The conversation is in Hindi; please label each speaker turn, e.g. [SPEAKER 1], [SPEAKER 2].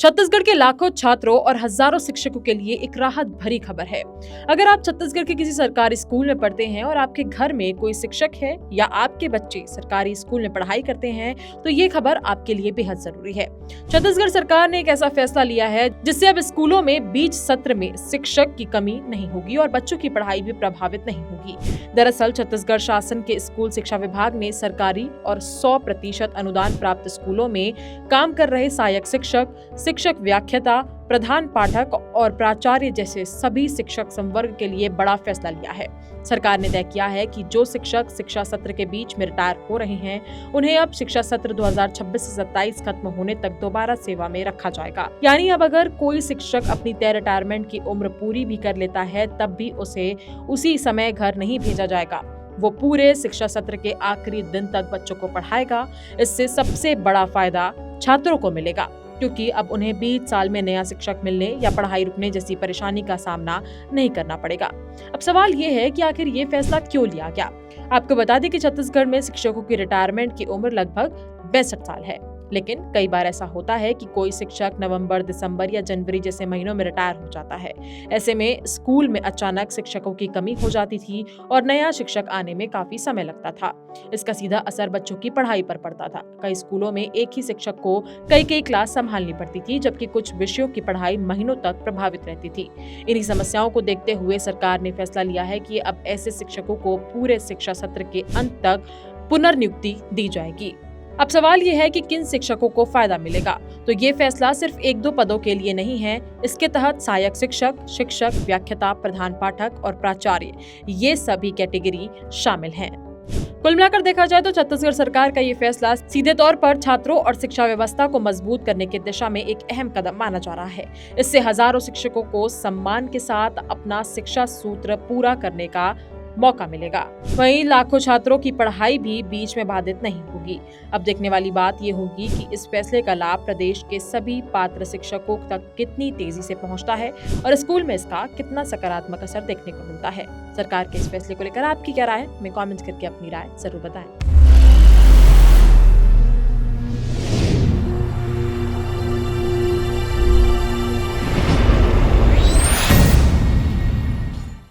[SPEAKER 1] छत्तीसगढ़ के लाखों छात्रों और हजारों शिक्षकों के लिए एक राहत भरी खबर है। अगर आप छत्तीसगढ़ के किसी सरकारी स्कूल में पढ़ते हैं और आपके घर में कोई शिक्षक है या आपके बच्चे सरकारी स्कूल में पढ़ाई करते हैं, तो ये खबर आपके लिए बेहद जरूरी है। छत्तीसगढ़ सरकार ने एक ऐसा फैसला लिया है जिससे अब स्कूलों में बीच सत्र में शिक्षक की कमी नहीं होगी और बच्चों की पढ़ाई भी प्रभावित नहीं होगी। दरअसल छत्तीसगढ़ शासन के स्कूल शिक्षा विभाग ने सरकारी और 100% अनुदान प्राप्त स्कूलों में काम कर रहे सहायक शिक्षक व्याख्याता, प्रधान पाठक और प्राचार्य जैसे सभी शिक्षक संवर्ग के लिए बड़ा फैसला लिया है। सरकार ने तय किया है कि जो शिक्षक शिक्षा सत्र के बीच में रिटायर हो रहे हैं, उन्हें अब शिक्षा सत्र 2026 से 27 खत्म होने तक दोबारा सेवा में रखा जाएगा। यानी अब अगर कोई शिक्षक अपनी तय रिटायरमेंट की उम्र पूरी भी कर लेता है, तब भी उसे उसी समय घर नहीं भेजा जाएगा। वो पूरे शिक्षा सत्र के आखिरी दिन तक बच्चों को पढ़ाएगा। इससे सबसे बड़ा फायदा छात्रों को मिलेगा, क्योंकि अब उन्हें 20 साल में नया शिक्षक मिलने या पढ़ाई रुकने जैसी परेशानी का सामना नहीं करना पड़ेगा। अब सवाल ये है कि आखिर ये फैसला क्यों लिया गया। आपको बता दें कि छत्तीसगढ़ में शिक्षकों की रिटायरमेंट की उम्र लगभग 62 साल है, लेकिन कई बार ऐसा होता है कि कोई शिक्षक नवंबर, दिसंबर या जनवरी जैसे महीनों में रिटायर हो जाता है। ऐसे में स्कूल में अचानक शिक्षकों की कमी हो जाती थी और नया शिक्षक आने में काफी समय लगता था। इसका सीधा असर बच्चों की पढ़ाई पर पड़ता था। कई स्कूलों में एक ही शिक्षक को कई क्लास संभालनी पड़ती थी, जबकि कुछ विषयों की पढ़ाई महीनों तक प्रभावित रहती थी। इन्हीं समस्याओं को देखते हुए सरकार ने फैसला लिया है कि अब ऐसे शिक्षकों को पूरे शिक्षा सत्र के अंत तक पुनर्नियुक्ति दी जाएगी। अब सवाल ये है कि किन शिक्षकों को फायदा मिलेगा। तो ये फैसला सिर्फ 1-2 पदों के लिए नहीं है। इसके तहत सहायक शिक्षक, व्याख्याता, प्रधान पाठक और प्राचार्य, ये सभी कैटेगरी शामिल हैं। कुल मिलाकर देखा जाए तो छत्तीसगढ़ सरकार का ये फैसला सीधे तौर पर छात्रों और शिक्षा व्यवस्था को मजबूत करने की दिशा में एक अहम कदम माना जा रहा है। इससे हजारों शिक्षकों को सम्मान के साथ अपना शिक्षा सूत्र पूरा करने का मौका मिलेगा। वहीं लाखों छात्रों की पढ़ाई भी बीच में बाधित नहीं होगी। अब देखने वाली बात ये होगी कि इस फैसले का लाभ प्रदेश के सभी पात्र शिक्षकों तक कितनी तेजी से पहुंचता है और स्कूल में इसका कितना सकारात्मक असर देखने को मिलता है। सरकार के इस फैसले को लेकर आपकी क्या राय है? हमें कमेंट करके अपनी राय जरूर बताएं।